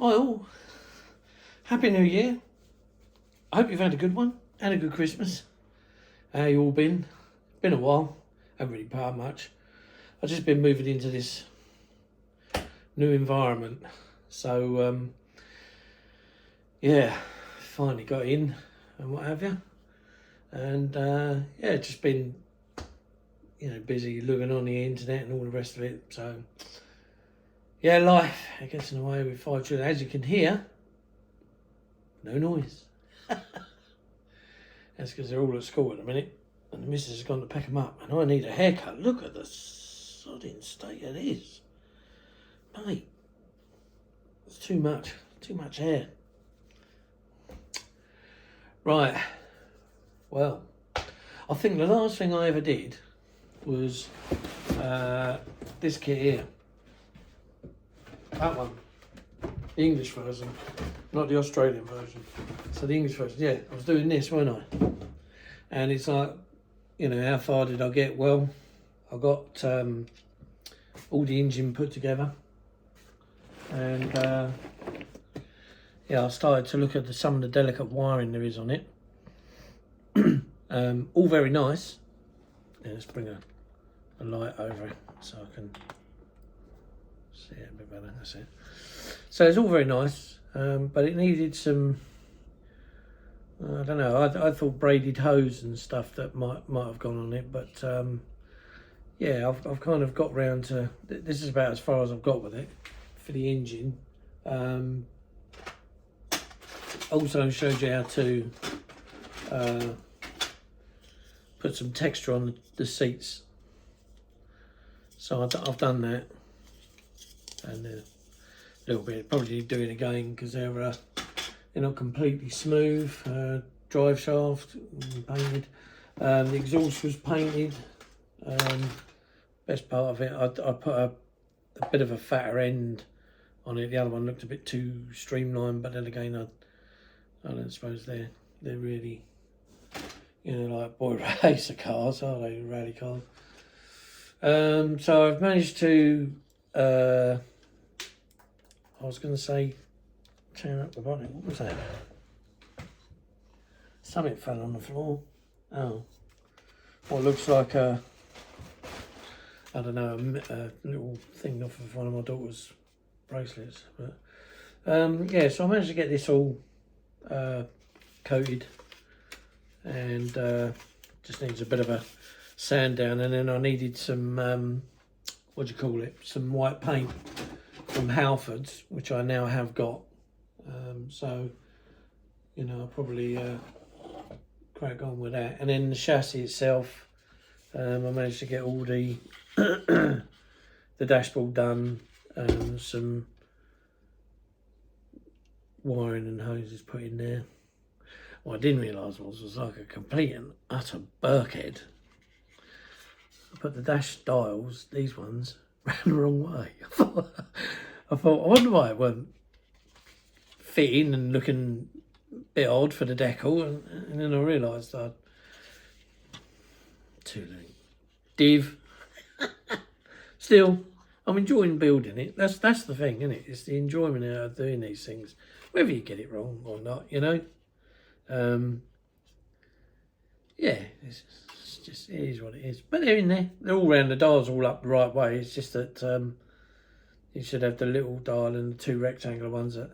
Well, Happy New Year. I hope you've had a good one and a good Christmas. How you all been? Been a while. Haven't really part much. I've just been moving into this new environment. So, yeah, finally got in and what have you. And, yeah, just been, busy looking on the internet and all the rest of it. So, yeah, life, it gets in the way with 5 children. As you can hear, no noise. That's because they're all at school at the minute. And the missus has gone to pick them up. And I need a haircut. Look at the sodding state it is. Mate, it's too much. Too much hair. Right. Well, I think the last thing I ever did was this kit here. That one. The English version, not the Australian version. So the English version, yeah, I was doing this, weren't I? And it's like, how far did I get? Well, I got all the engine put together. And, yeah, I started to look at some of the delicate wiring there is on it. All very nice. Yeah, let's bring a light over it so I can see it a bit better. That's it. So it's all very nice, but it needed some, I don't know, I thought braided hose and stuff that might have gone on it, but yeah, I've kind of got round to, this is about as far as I've got with it for the engine. Also showed you how to put some texture on the seats. So I've done that, and a little bit, probably do it again because they're not completely smooth. Drive shaft painted, the exhaust was painted. Best part of it, I put a bit of a fatter end on it. The other one looked a bit too streamlined, but then again, I don't suppose they're really, like boy racer cars, are they? Rally cars. So I've managed to, I was going to say, turn up the bonnet. What was that? Something fell on the floor. Oh. What looks like I don't know, a little thing off of one of my daughter's bracelets. But yeah, so I managed to get this all coated, and just needs a bit of a sand down, and then I needed some, some white paint from Halfords, which I now have got. So, I'll probably crack on with that. And then the chassis itself, I managed to get all the the dashboard done, some wiring and hoses put in there. What I didn't realise was like a complete and utter burkhead. I put the dash dials, these ones, ran the wrong way. I thought, I wonder why it weren't fitting and looking a bit odd for the decal, and then I realised that too late. Div. Still, I'm enjoying building it. That's the thing, isn't it? It's the enjoyment of doing these things, whether you get it wrong or not. Yeah, it's just, it is what it is. But they're in there. They're all round. The dials all up the right way. It's just that you should have the little dial and the two rectangular ones at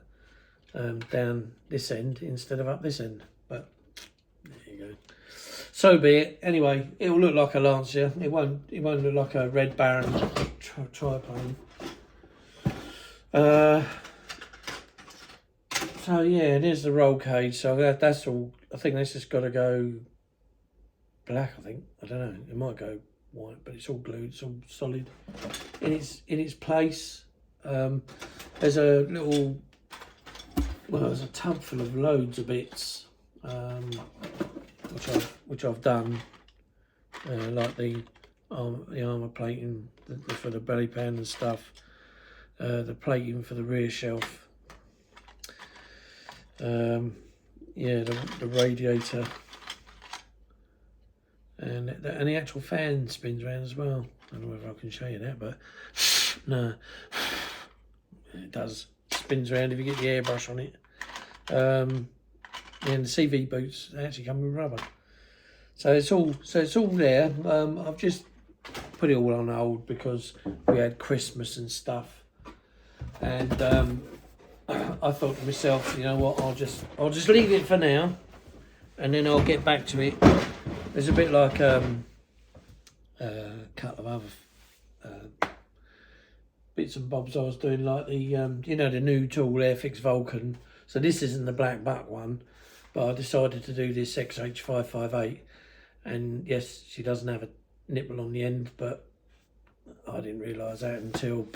down this end instead of up this end. But there you go. So be it. Anyway, it'll look like a Lancia. It won't look like a Red Baron triplane. So yeah, there's the roll cage. So that's all. I think that's just got to go black. I think, I don't know. It might go white, but it's all glued. It's all solid in its place. There's a little, there's a tub full of loads of bits, which I've done, like the armour plating for the belly pan and stuff, the plating for the rear shelf, yeah, the radiator, and the actual fan spins around as well. I don't know whether I can show you that, but no, it does spins around if you get the airbrush on it. And the CV boots, they actually come with rubber. So it's all there. I've just put it all on hold because we had Christmas and stuff, and I thought to myself, you know what, I'll just leave it for now, and then I'll get back to it. There's a bit like a couple of other bits and bobs I was doing, like the you know, the new tool Airfix Vulcan. So this isn't the black buck one, but I decided to do this XH558, and yes, she doesn't have a nipple on the end, but I didn't realise that until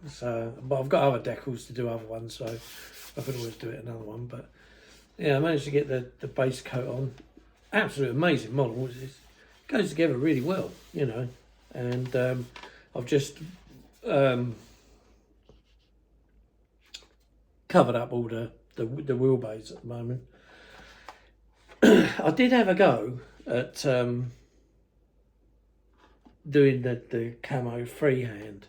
so. But I've got other decals to do other ones, so I could always do it another one. But yeah, I managed to get the base coat on. Absolute amazing model. It goes together really well, you know. And I've just covered up all the wheelbase at the moment. I did have a go at doing the camo freehand,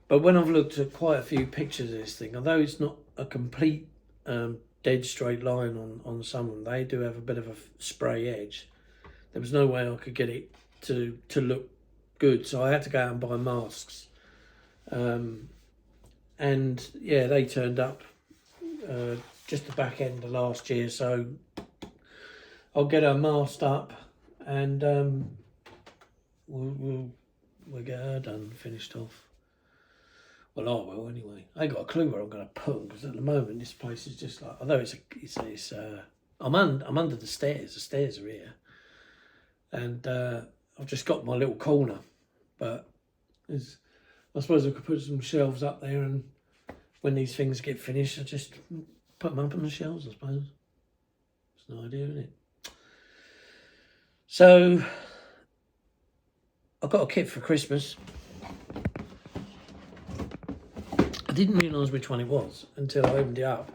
but when I've looked at quite a few pictures of this thing, although it's not a complete dead straight line on some of them, they do have a bit of a spray edge. There was no way I could get it to look good, so I had to go out and buy masks, and yeah, they turned up just the back end of last year, so I'll get her masked up, and we'll get her done, finished off. Well, I will anyway. I ain't got a clue where I'm going to put them, because at the moment this place is just like, although I'm under the stairs. The stairs are here, and I've just got my little corner. But I suppose I could put some shelves up there, and when these things get finished, I just put them up on the shelves, I suppose. It's an idea, isn't it? So I got a kit for Christmas. I didn't realise which one it was until I opened it up,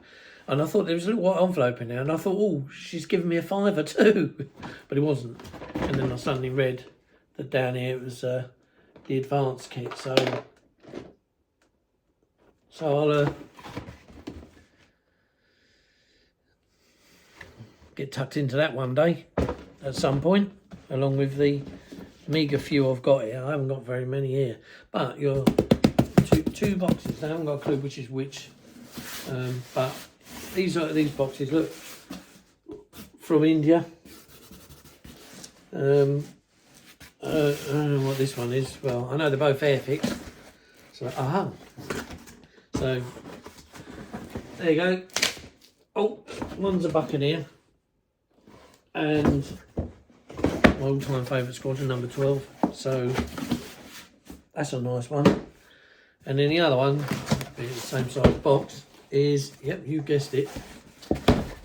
and I thought there was a little white envelope in there, and I thought, oh, she's given me a £5 too, but it wasn't. And then I suddenly read that down here it was the advanced kit. So I'll get tucked into that one day at some point, along with the meagre few I've got here. I haven't got very many here, but you're two boxes. I haven't got a clue which is which, but these boxes, look, from India. I don't know what this one is. Well, I know they're both Airfix. So so there you go. Oh, one's a Buccaneer, and my all-time favourite squadron, number 12. So that's a nice one. And then the other one, the same size box, is, yep, you guessed it,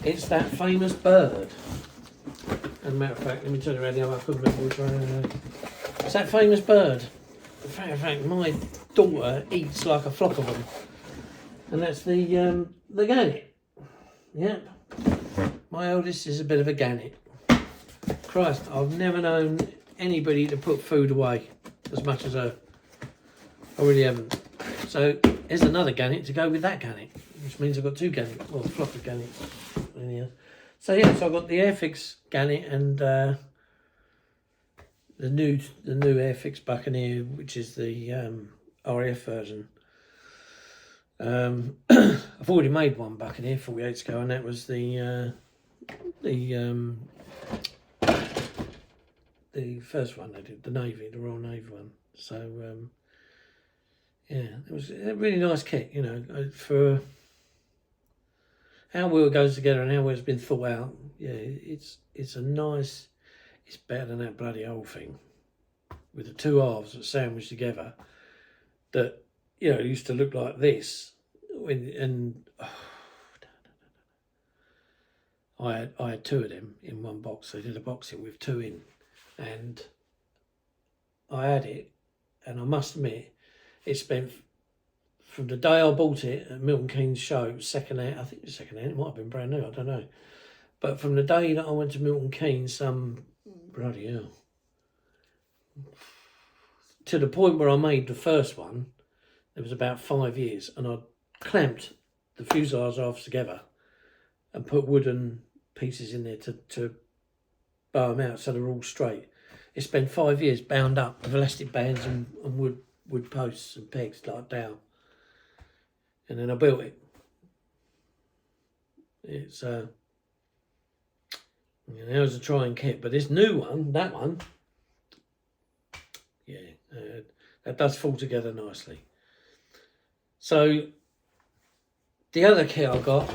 it's that famous bird. As a matter of fact, let me turn around the other, I couldn't remember which one. It's that famous bird. As a matter of fact, my daughter eats like a flock of them. And that's the gannet. Yep. My eldest is a bit of a gannet. Christ, I've never known anybody to put food away as much as her. I really haven't. So here's another gannet to go with that gannet, which means I've got two gannets, well, a flock of gannets in here. So yeah, so I've got the Airfix gannet and the new Airfix Buccaneer, which is the RAF version. I've already made one Buccaneer 48 scale, and that was the first one they did, the Royal Navy one. So yeah, it was a really nice kit, you know, for how well it goes together and how well it's been thought out. Yeah, it's a nice, it's better than that bloody old thing with the two halves that sandwiched together that, you know, used to look like this. I had two of them in one box. They did a boxing with two in, and I had it, and I must admit, it spent, from the day I bought it at Milton Keynes show, it was second hand, I think it was second hand, it might have been brand new, I don't know. But from the day that I went to Milton Keynes, bloody hell, to the point where I made the first one, it was about 5 years, and I clamped the fuselage halves together and put wooden pieces in there to bow them out so they're all straight. It spent 5 years bound up with elastic bands and wood posts and pegs like down. And then I built it. It's it was a trying kit, but this new one, that one, yeah, that does fall together nicely. So the other kit I got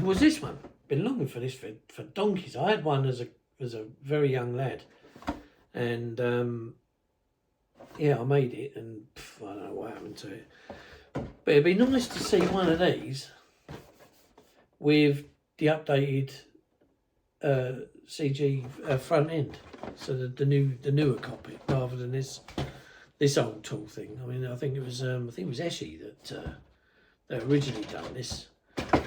was this one. Been longing for this for donkeys. I had one as a very young lad, and yeah, I made it, and I don't know what happened to it. But it'd be nice to see one of these with the updated CG front end, so the newer cockpit rather than this old tool thing. I mean, I think it was Eshy that originally done this,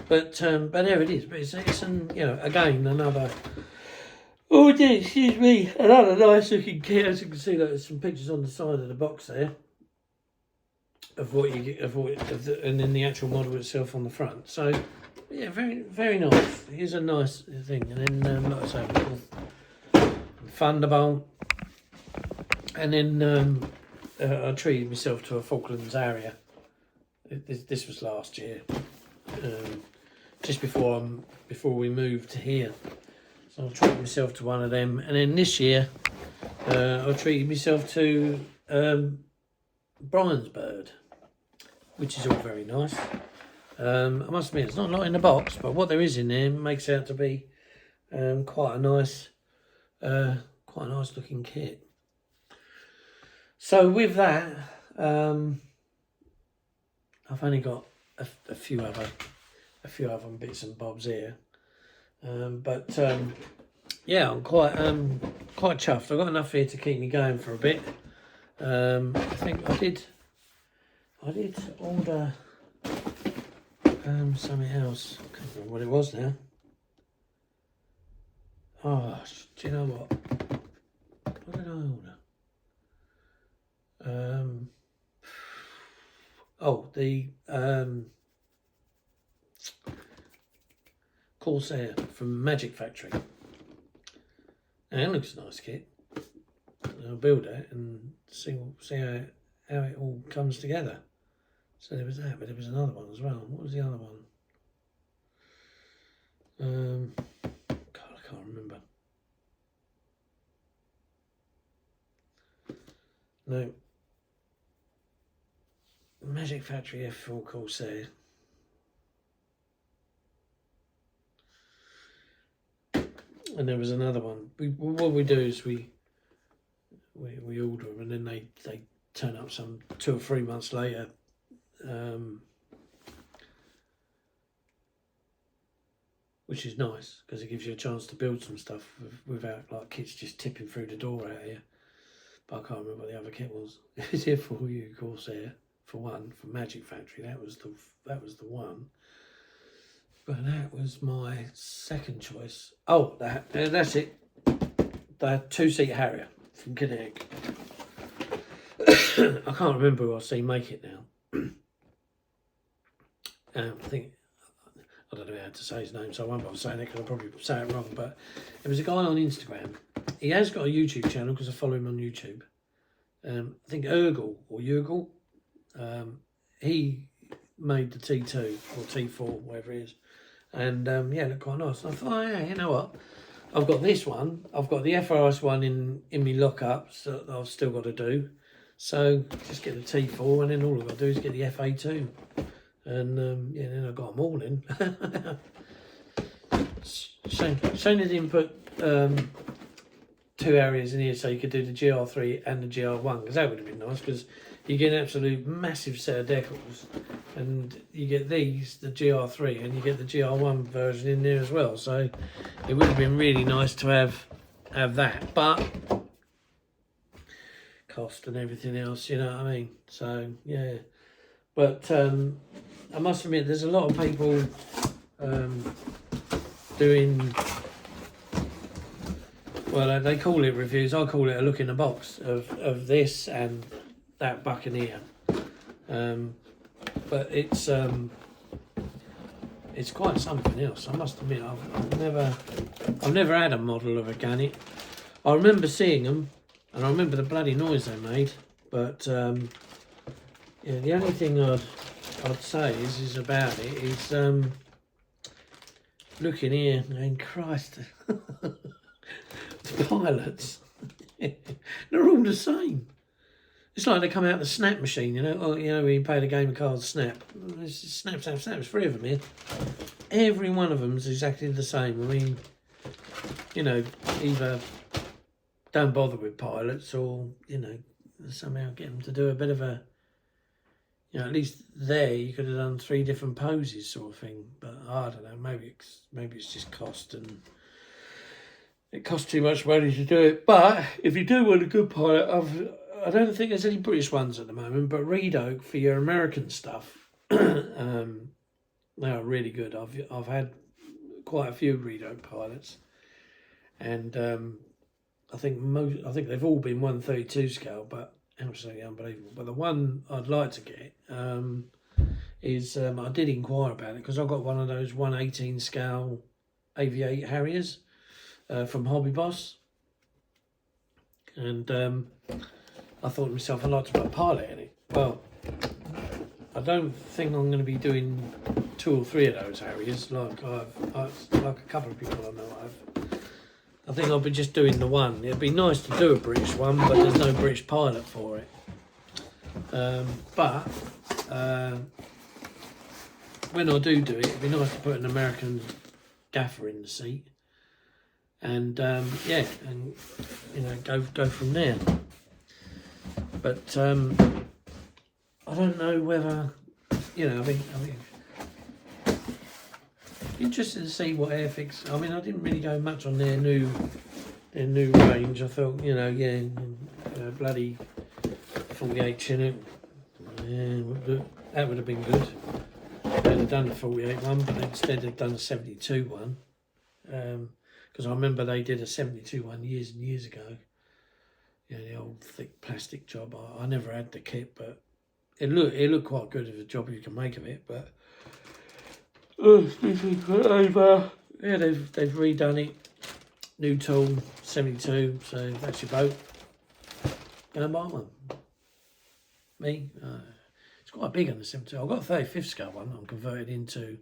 but there it is. But it's again another. Oh dear, excuse me, another nice looking kit. As you can see, there's some pictures on the side of the box there of what you get, and then the actual model itself on the front. So yeah, very very nice. Here's a nice thing, and then like I say, a little Thunderbolt, and then I treated myself to a Falklands area. This was last year, just before we moved to here. So I treated myself to one of them, and then this year I treated myself to Brian's bird, which is all very nice. I must admit, it's not a lot in the box, but what there is in there makes out to be quite a nice looking kit. So with that, I've only got a few other bits and bobs here, but yeah, I'm quite chuffed. I've got enough here to keep me going for a bit. I think I did order something else. I can't remember what it was now. Oh, do you know what? What did I order? The Corsair from Magic Factory. And it looks a nice kit. I'll build it and see how it all comes together. So there was that, but there was another one as well. What was the other one? God, I can't remember. No. Magic Factory F4 Corsair. And there was another one. What we do is we order them, and then they turn up some 2 or 3 months later. Which is nice because it gives you a chance to build some stuff without like kits just tipping through the door out here. But I can't remember what the other kit was. It was here for you, Corsair, for one, from Magic Factory. That was the one. But that was my second choice. Oh, that's it. The 2-seat Harrier from Kinetic. I can't remember who I've seen make it now. I don't know how to say his name, so I won't bother saying it because I'll probably say it wrong. But it was a guy on Instagram. He has got a YouTube channel because I follow him on YouTube. I think Urgel or Urgel. He made the T2 or T4, whatever it is. And yeah, it looked quite nice. And I thought, oh yeah, you know what? I've got this one. I've got the FRS one in my lockups that I've still got to do. So just get the T4, and then all I've got to do is get the FA2. And yeah, then I got them all in. Shame they didn't put 2 areas in here so you could do the GR3 and the GR1, because that would have been nice, because you get an absolute massive set of decals, and you get these, the GR3, and you get the GR1 version in there as well. So it would have been really nice to have that, but cost and everything else, you know what I mean? So yeah, but I must admit, there's a lot of people doing, well, they call it reviews. I call it a look in the box of this and that Buccaneer. But it's it's quite something else. I must admit, I've never had a model of a Gannet. I remember seeing them, and I remember the bloody noise they made. But yeah, the only thing I'd say is about it is looking here and Christ, the pilots, they're all the same. It's like they come out of the snap machine, you know. Oh, you know, when you play the game of cards, snap. It's just snap, snap, snap. There's 3 of them here. Every one of them is exactly the same. I mean, you know, either don't bother with pilots or, you know, somehow get them to do a bit of a, you know, at least there you could have done 3 different poses sort of thing. But I don't know, maybe it's just cost, and it costs too much money to do it. But if you do want a good pilot, I don't think there's any British ones at the moment, but Reed Oak for your American stuff, they are really good. I've had quite a few Reed Oak pilots, and I think they've all been 132 scale, but absolutely unbelievable. But the one I'd like to get is I did inquire about it because I got one of those 118 scale AV8 Harriers from Hobby Boss, and I thought to myself, I'd like to put a pilot in it. Well, I don't think I'm going to be doing 2 or 3 of those Harriers like like a couple of people I know have. I think I'll be just doing the one. It'd be nice to do a British one, but there's no British pilot for it. But when I do it, it'd be nice to put an American gaffer in the seat, and yeah, and you know, go from there. But I don't know whether, you know, I mean, interested to see what Airfix. I mean, I didn't really go much on their new range. I thought, you know, yeah, bloody 48 Chinook. Yeah, that would have been good. They'd have done the 48 one, but instead they've done a 72 one. Because I remember they did a 72 one years and years ago. Yeah, the old thick plastic job. I never had the kit, but it looked quite good of a job you can make of it. But yeah, they've redone it. New tool, 72. So that's your boat. Go and buy one. Me, it's quite big on the 72. I've got a 35th scale one. I'm converted into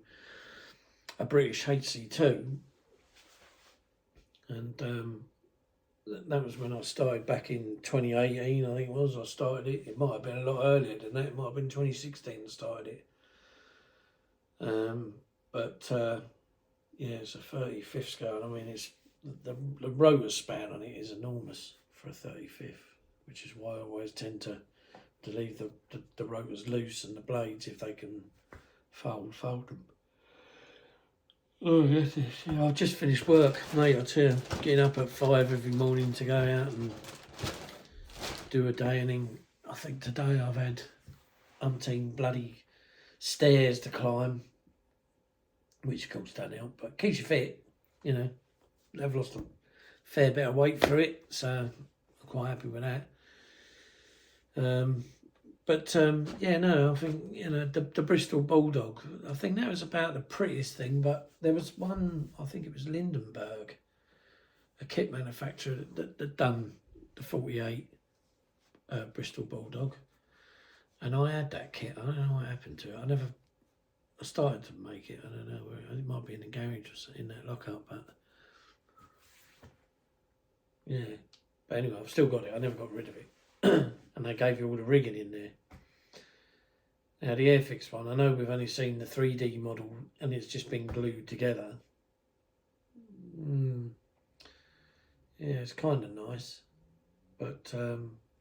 a British HC2, and that was when I started back in 2018, I think it was. I started it. It might have been a lot earlier than that. It might have been 2016 I started it. But yeah, it's a 35th scale. I mean, it's the rotor span on it is enormous for a 35th, which is why I always tend to leave the rotors loose and the blades, if they can fold them. Oh, yes, yeah, I've just finished work, mate. I tell you, getting up at 5 every morning to go out and do a day, and then I think today I've had umpteen bloody stairs to climb, which of course don't help, but keeps you fit, you know. I've lost a fair bit of weight for it, so I'm quite happy with that. But yeah, no, I think, you know, the Bristol Bulldog, I think that was about the prettiest thing. But there was one, I think it was Lindenberg, a kit manufacturer that done the 48 Bristol Bulldog, and I had that kit. I don't know what happened to it. I started to make it. I don't know where it might be in the garage or something, in that lockup, but yeah. But anyway, I've still got it. I never got rid of it. And they gave you all the rigging in there. Now the Airfix one, I know we've only seen the 3D model and it's just been glued together. Yeah, it's kind of nice, but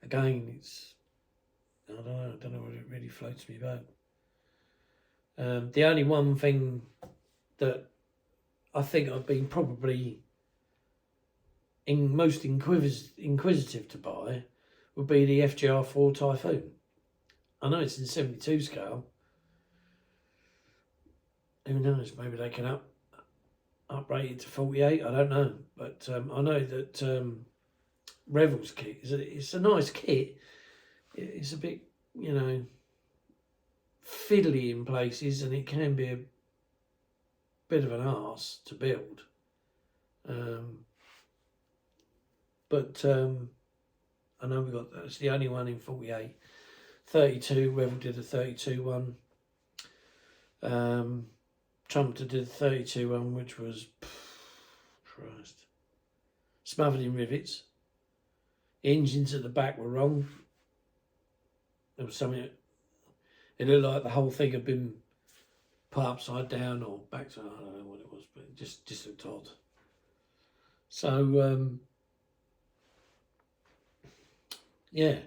again, I don't know whether it really floats me boat. The only one thing that I think I've been probably most inquisitive to buy would be the FGR4 Typhoon. I know it's in 72 scale. Who knows? Maybe they can uprate it to 48. I don't know, but I know that Revel's kit it's a nice kit. It's a bit, you know, fiddly in places, and it can be bit of an arse to build. But I know that's the only one in 48. 32, Revel did a 32 one. Trumpeter did a 32 one, which was, Christ, smothered in rivets. The engines at the back were wrong. There was something, it looked like the whole thing had been put upside down or backside, I don't know what it was, but it just looked odd. So, yeah.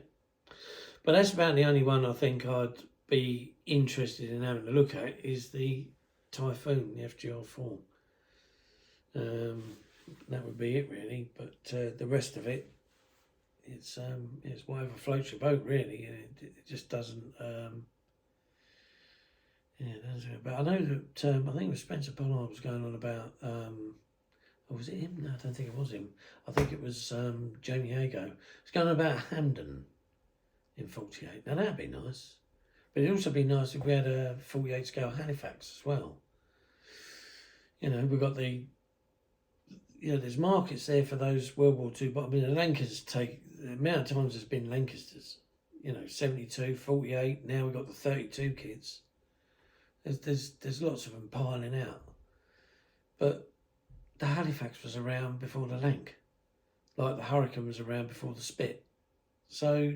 But that's about the only one I think I'd be interested in having a look at is the Typhoon, the FGR4. That would be it really, but the rest of it, it's whatever floats your boat really. It just doesn't. But I know that I think it was Spencer Pollard was going on about. Or was it him? No, I don't think it was him. I think it was Jamie Hago. It's going on about Hampden in 48. Now that'd be nice. But it'd also be nice if we had a 48 scale Halifax as well. You know, we've got the, there's markets there for those World War II, but I mean, the Lancasters the amount of times there's been Lancasters, 72, 48, now we've got the 32 kids. There's lots of them piling out. But the Halifax was around before the Lanc, like the Hurricane was around before the Spit. So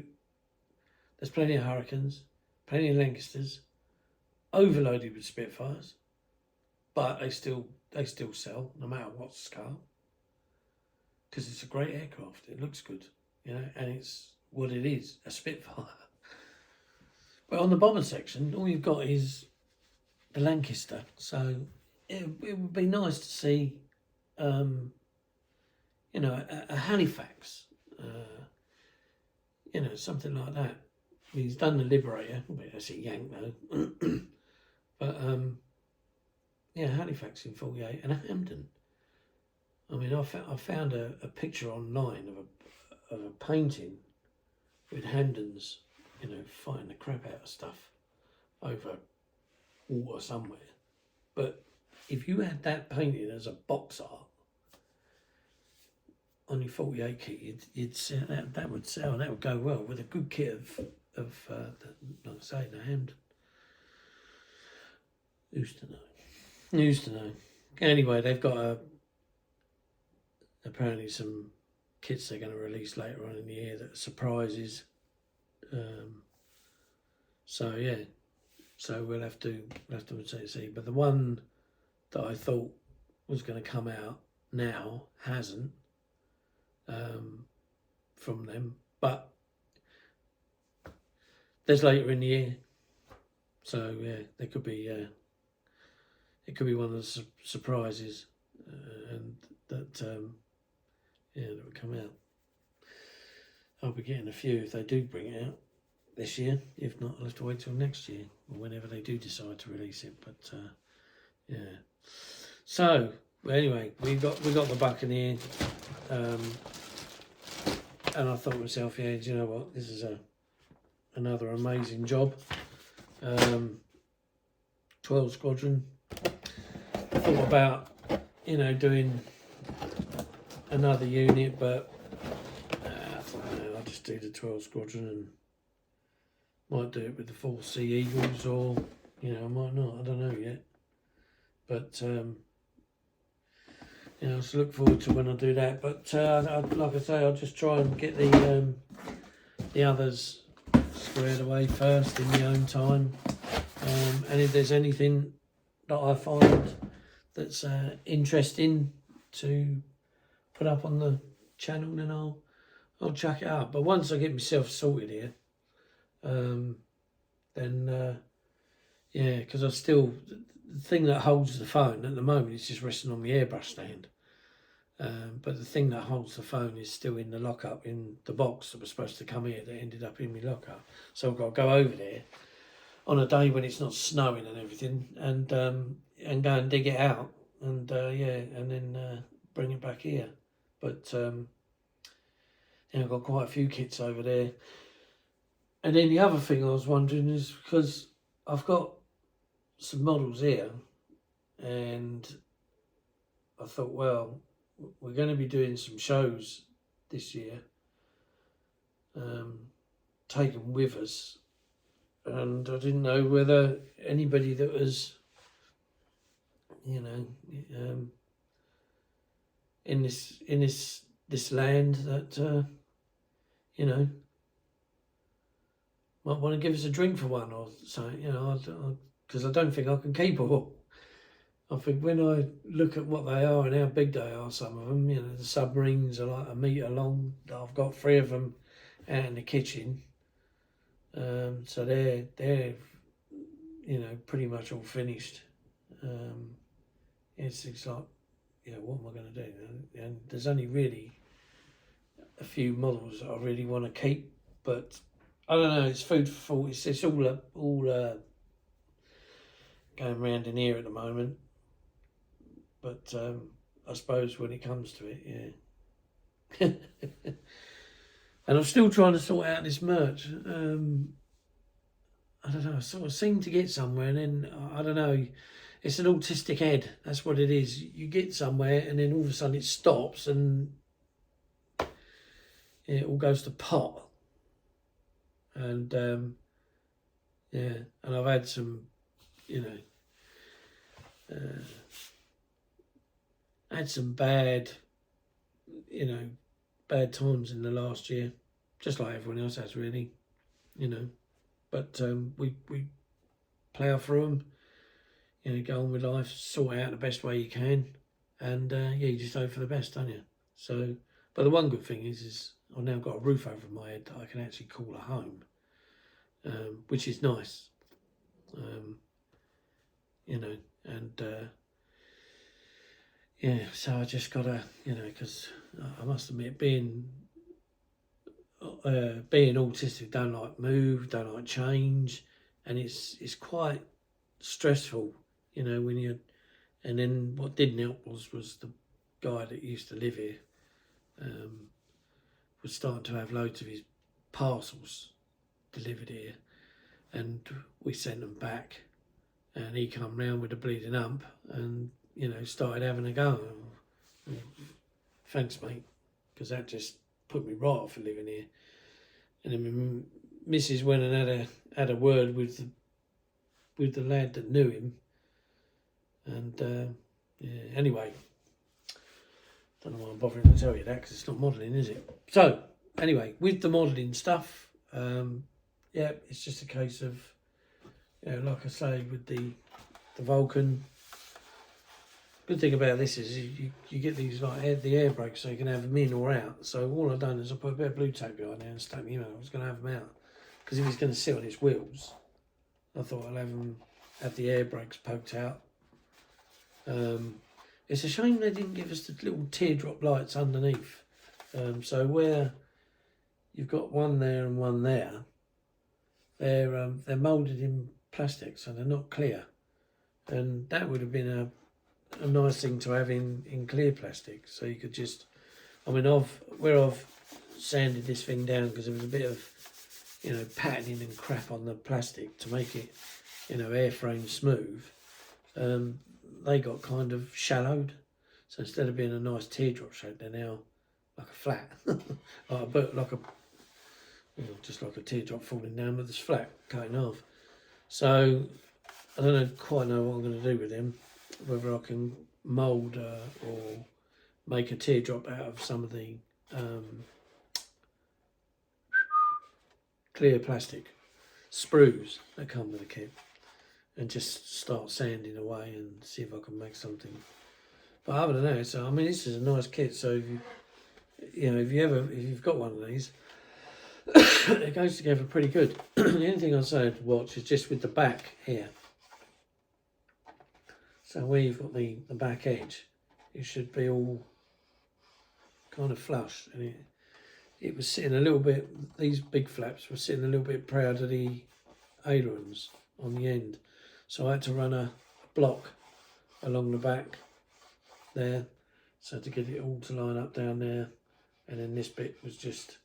there's plenty of Hurricanes, plenty of Lancasters, overloaded with Spitfires, but they still sell no matter what scale, because it's a great aircraft. It looks good, and it's what it is, a Spitfire. But on the bomber section, all you've got is the Lancaster. So it would be nice to see, a Halifax, something like that. I mean, he's done the Liberator, that's a Yank though. But Halifax in 48 and a Hampden. I mean, I found a picture online of a painting with Hampdens, fighting the crap out of stuff over water somewhere. But if you had that painted as a box art on your 48 kit, you'd sell that would sell, and that would go well with a good kit of like I say, the Hampden. Who's to know? Anyway, they've got apparently some kits they're going to release later on in the year that are surprises. So we'll have to see. But the one that I thought was going to come out now hasn't, from them, but there's later in the year. So there could be. It could be one of the surprises, and that that would come out. I'll be getting a few if they do bring it out this year. If not, I'll have to wait till next year or whenever they do decide to release it. But So anyway, we got the Buccaneer, and I thought to myself, do you know what? This is another amazing job. 12 Squadron. I thought about, doing another unit, but I thought, I'll just do the 12 Squadron and might do it with the 4 Sea Eagles, or, I might not, I don't know yet. But, so look forward to when I do that. But, like I say, I'll just try and get the others squared away first in my own time. And if there's anything that I find that's interesting to put up on the channel, then I'll chuck it up. But once I get myself sorted here, then because I still, the thing that holds the phone at the moment is just resting on the airbrush stand. But the thing that holds the phone is still in the lockup in the box that was supposed to come here that ended up in my lockup. So I've got to go over there on a day when it's not snowing and everything, and go and dig it out, and and then bring it back here. But I've got quite a few kits over there. And then the other thing I was wondering is, because I've got some models here and I thought, well, we're going to be doing some shows this year, take them with us, and I didn't know whether anybody that was, you know, in this land that you know, might want to give us a drink for one or something, you know, because I don't think I can keep all. I think when I look at what they are and how big they are, some of them, you know, the submarines are like 1 metre long. I've got 3 of them out in the kitchen. So they're you know, pretty much all finished. It's like, you know, what am I going to do? And there's only really a few models that I really want to keep, but I don't know. It's food for thought. It's all going around in here at the moment. But I suppose when it comes to it, yeah. And I'm still trying to sort out this merch. I don't know, I sort of seem to get somewhere and then, I don't know, it's an autistic head. That's what it is. You get somewhere and then all of a sudden it stops and it all goes to pot. And, yeah, and I've had some, you know, had some bad, you know, bad times in the last year, just like everyone else has, really, you know. But we plough through them, you know, go on with life, sort it out the best way you can, and yeah, you just hope for the best, don't you? So, but the one good thing is I've now got a roof over my head that I can actually call a home, which is nice, you know, and yeah, so I just gotta, you know, because I must admit, being autistic, don't like move, don't like change, and it's quite stressful, you know, when you. And then what didn't help was the guy that used to live here was starting to have loads of his parcels delivered here, and we sent them back, and he come round with a bleeding hump and, you know, started having a go. Thanks, mate, because that just put me right off of living here. And then my missus went and had a word with the lad that knew him, and yeah. Anyway, don't know why I'm bothering to tell you that because it's not modelling, is it? So anyway, with the modelling stuff, yeah, it's just a case of, you know, like I say, with the Vulcan. Good thing about this is you get these like the air brakes, so you can have them in or out. So all I've done is I put a bit of blue tape behind there and stuck him out. I was going to have them out because if he's going to sit on his wheels, I thought I'll have the air brakes poked out. It's a shame they didn't give us the little teardrop lights underneath. So where you've got one there and one there, they're moulded in plastic, so they're not clear, and that would have been a nice thing to have in clear plastic, so you could just, I mean, I've sanded this thing down because there was a bit of, you know, patterning and crap on the plastic to make it, you know, airframe smooth. They got kind of shallowed, so instead of being a nice teardrop shape, they're now like a flat, just like a teardrop falling down, but it's flat, cut in half. So I don't quite know what I'm going to do with them, whether I can mould or make a teardrop out of some of the clear plastic sprues that come with the kit, and just start sanding away and see if I can make something. But other than that, so I mean, this is a nice kit. So if you've got one of these, it goes together pretty good. The only thing I say to watch is just with the back here. So where you've got the back edge, it should be all kind of flush, and it was sitting a little bit. These big flaps were sitting a little bit proud of the ailerons on the end. So I had to run a block along the back there, so to get it all to line up down there, and then this bit was just,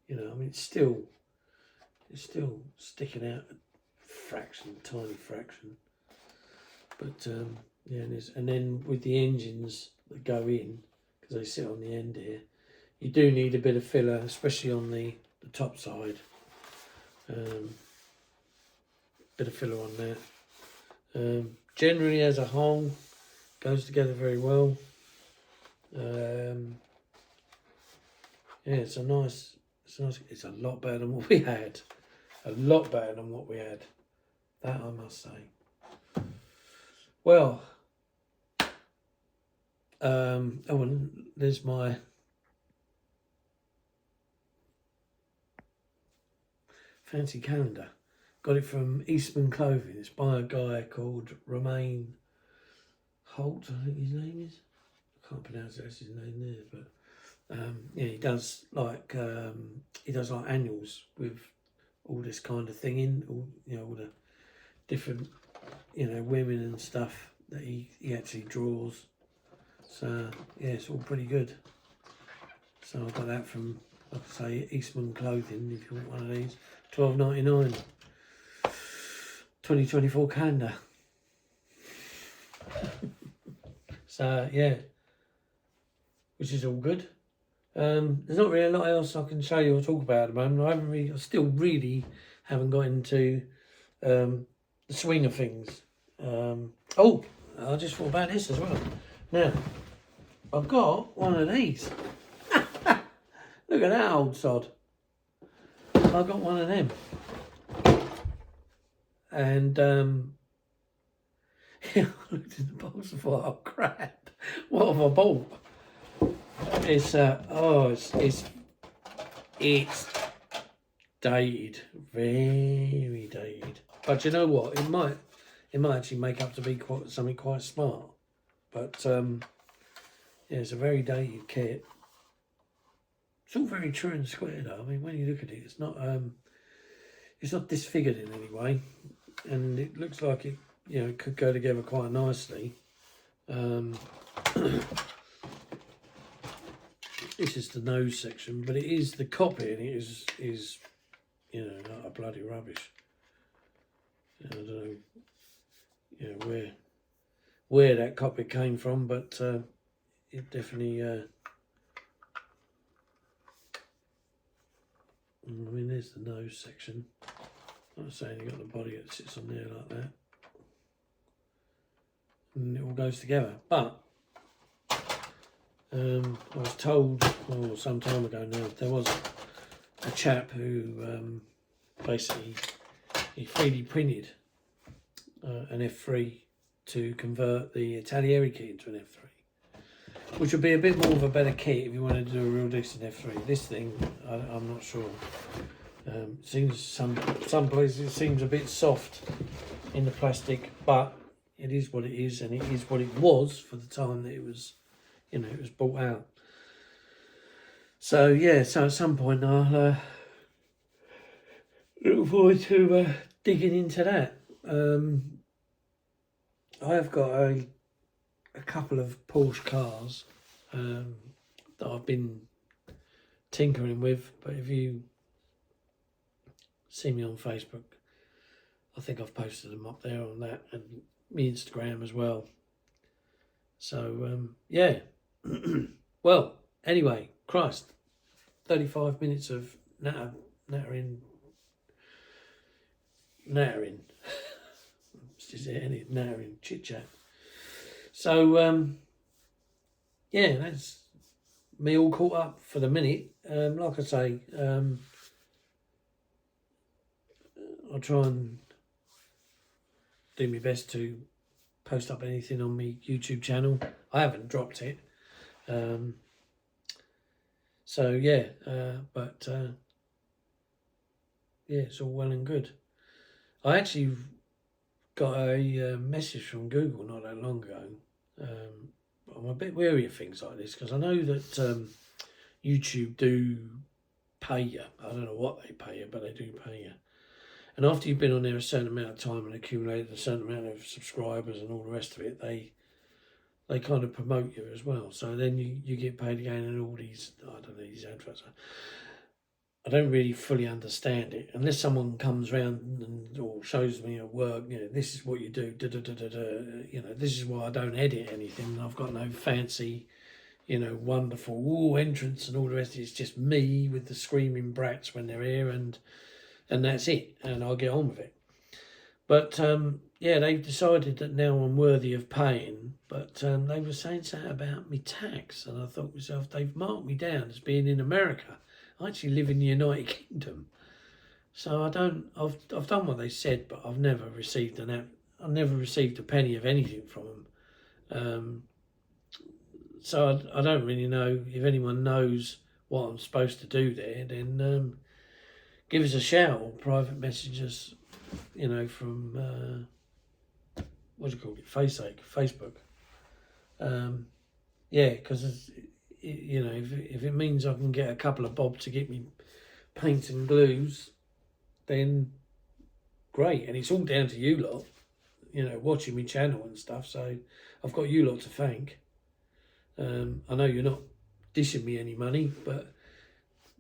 you know, I mean, it's still sticking out a fraction, tiny fraction, but Yeah, and then with the engines that go in, because they sit on the end here, you do need a bit of filler, especially on the top side. Bit of filler on that. Generally, as a whole, goes together very well. Yeah, it's nice. It's a lot better than what we had. A lot better than what we had. That I must say. Well, and there's my fancy calendar. Got it from Eastman Clothing. It's by a guy called Romain Holt, I think his name is. I can't pronounce his name there, but yeah, he does like annuals with all this kind of thing in, all the different women and stuff that he actually draws. So yeah, it's all pretty good. So I got that from, like I say, Eastman Clothing. If you want one of these, $12.99. 2024 calendar. So yeah, which is all good. There's not really a lot else I can show you or talk about at the moment. I still really haven't got into the swing of things. Oh, I just thought about this as well. Now, I've got one of these. Look at that old sod. I've got one of them. And I looked in the box and thought, oh crap, what have I bought? It's dated, very dated. But you know what? It might actually make up to be something quite smart. But yeah, it's a very dated kit. It's all very true and square though. I mean, when you look at it, it's not disfigured in any way, and it looks like it it could go together quite nicely. This is the nose section, but it is the copy, and it is not a bloody rubbish. I don't know, where that copy came from, but it definitely. I mean, there's the nose section. Like I was saying, you got the body that sits on there like that, and it all goes together. But I was told, some time ago now, there was a chap who basically he 3D printed an F3 to convert the Italieri kit into an F3, which would be a bit more of a better kit if you wanted to do a real decent F3. This thing, I'm not sure. Seems some places it seems a bit soft in the plastic, but it is what it is, and it is what it was for the time that it was, it was bought out. So yeah, so at some point I'll look forward to digging into that. I've got a couple of Porsche cars that I've been tinkering with, but if you see me on Facebook, I think I've posted them up there on that, and my Instagram as well. So yeah. Well, anyway, Christ, 35 minutes of nattering. It's just it, nattering chit chat. So yeah, that's me all caught up for the minute. Like I say, I'll try and do my best to post up anything on my YouTube channel. I haven't dropped it. So yeah, but yeah, it's all well and good. I actually got a message from Google not that long ago. I'm a bit wary of things like this because I know that YouTube do pay you. I don't know what they pay you, but they do pay you. And after you've been on there a certain amount of time and accumulated a certain amount of subscribers and all the rest of it, they kind of promote you as well. So then you get paid again and all these, I don't know, these adverts. I don't really fully understand it unless someone comes round and or shows me at work. You know, this is what you do. Da, da, da, da, da. You know, this is why I don't edit anything. I've got no fancy, you know, wonderful entrance and all the rest. It's just me with the screaming brats when they're here, and that's it. And I'll get on with it. But yeah, they've decided that now I'm worthy of paying. But they were saying something about me tax, and I thought to myself, they've marked me down as being in America. I actually live in the United Kingdom, so I don't. I've done what they said, but I've never received I've never received a penny of anything from them. So I don't really know if anyone knows what I'm supposed to do there. Then give us a shout or private messages. You know, from what do you call it? Facebook. Yeah, because you know, if it means I can get a couple of bob to get me paints and glues, then great. And it's all down to you lot, you know, watching my channel and stuff. So I've got you lot to thank. I know you're not dishing me any money, but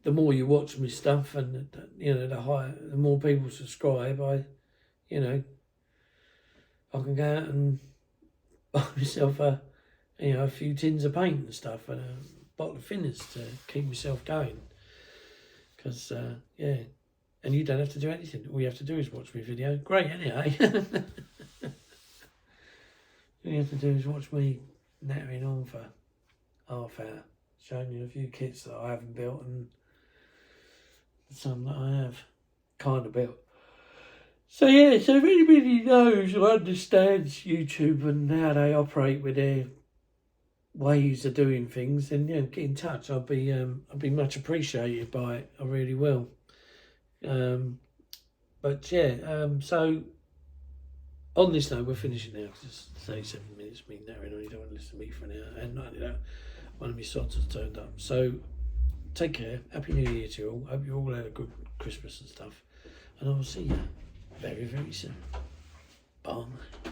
the more you watch my stuff, and you know, the more people subscribe, you know, I can go out and buy myself a few tins of paint and stuff, and a bottle of thinners to keep myself going. Because yeah, and you don't have to do anything. All you have to do is watch my video. Great, anyway. All you have to do is watch me nattering on for half hour, showing you a few kits that I haven't built and some that I have kind of built. So yeah, so if anybody knows or understands YouTube and how they operate with their ways of doing things, then yeah, get in touch. I'd be much appreciated by it. I really will. But yeah, so on this note, we're finishing now because it's 37 minutes. Me narrowing on. You don't want to listen to me for an hour, and not only that, one of my sods has turned up. So take care. Happy New Year to you all. Hope you all had a good Christmas and stuff, and I will see you very, very soon. Bye.